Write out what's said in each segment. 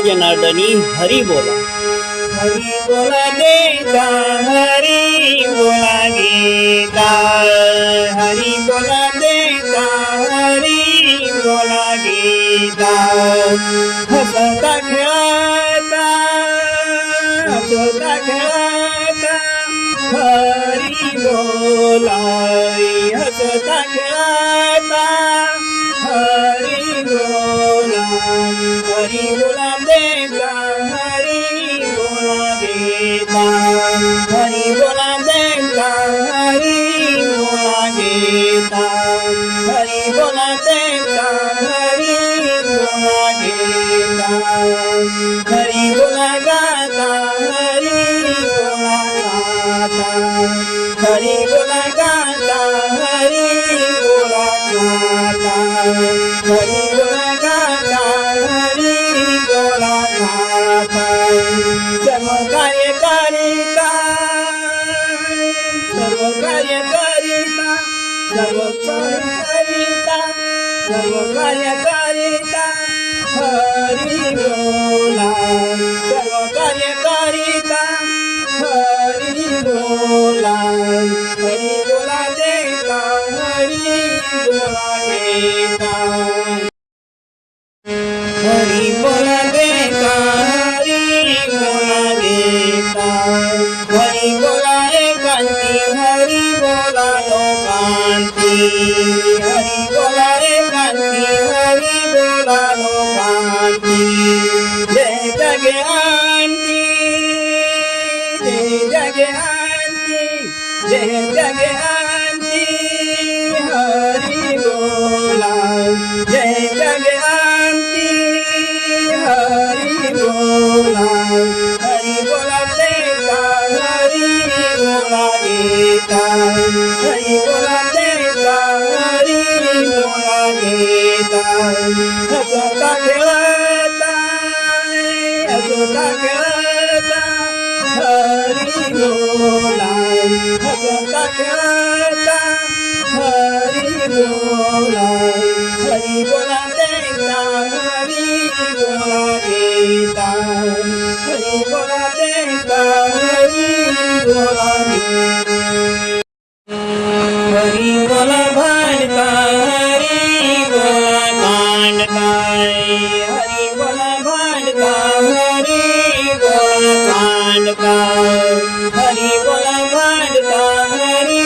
जनार्दनी हरी बोला. हरी बोला देता हरी बोला गीता. हरी बोला देता हरी बोला गीता. हसता खेळता हसता खेळता हरी बोला. हसता खेळता हरी बोला. हरी बोला देता हरी बोला गीता. हरी बोला देता हरी बोला गीता. हरी बोला देता हरी बोला गीता. हरी बोला गाता हरी बोला गाता. हरी बोला गाता हरी बोला गाता. हरी बोला गाता हरी बोला गाता. सर्व कार्य करिता सर्व कार्य करिता सर्व कार्य करिता सर्व कार्य करिता हरी बोला. सर्व कार्य करिता हरी बोला. हरी बोला देता हरी बोला गीता. हरी बोला देता हरी बोला गीता. हरी बोला एकांती हरी बोला लोकांती. हरी बोला एकांती हरी बोला लोकांती. जय जगेंती जय जगेंती जय जगेंती हरी बोला. जय जगेंती हरी बोला. हरी बोला देता हरी बोला गीता. हरी बोला देता हरी बोला गीता. हसता खेळता हसता खेळता हरी बोला. हसता खेळता हरी बोला. हरी बोला देता हरी बोला गीता. हरी बोला देता हरी बोला गीता. हरी बोला भांडता हरी बोला कांडता. हरी बोला भांडता हरी बोला कांडता. हरी बोला भांडता हरी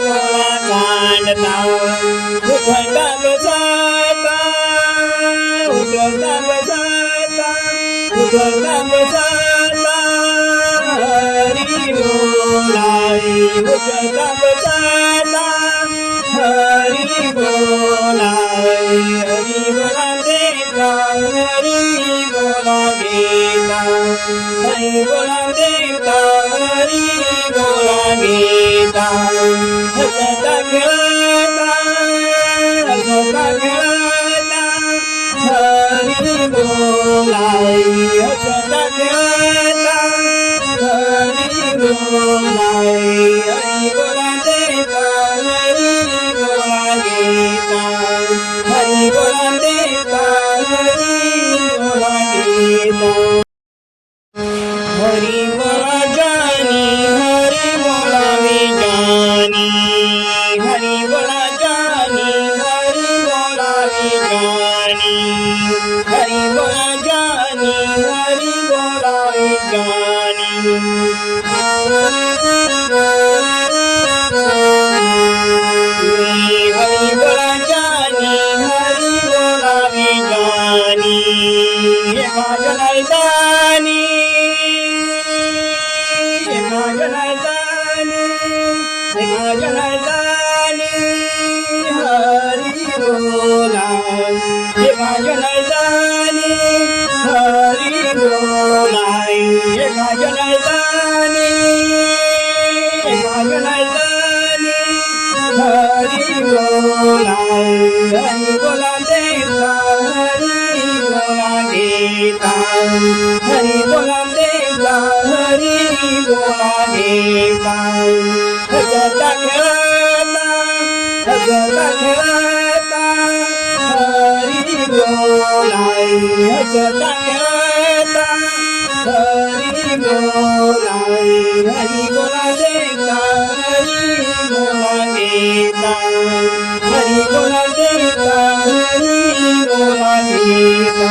बोला कांडता. उठता बसता उठता बसता उठता बसता हरी बोला. उठता बसता हरी बोला. हरी बोला देता हरी बोला गीता. हरी बोला देता हरी बोला गीता. हसता खेळता हसता खेळता हरी बोला. हसता खेळता हरी बोला. हरी बोला देता हरी बोला गीता. हरी बोला देता हरी बोला गीता. हरी बोला जानी हरी बोला विजानी. हरी बोला जानी हरी बोला विजानी. हरी बोला जानी हरी बोला विजानी. हरी बोला जानी हरी बोला विजानी. हे माझ्या नैदानी हे माझ्या नैदानी हे माझ्या नैदानी हरी बोला. हे माझ्या नैदानी हरी बोला. हे माझ्या नैदानी हे माझ्या नैदानी हरी बोला. हरी बोला देता हरी बोला गीता. हरी बोला देता हरी बोला गीता. हसता खेळता हसता खेळता हरी बोला. हसता खेळता हरी बोला देता हरी बोला देता हरी बोला देता हरी बोला देता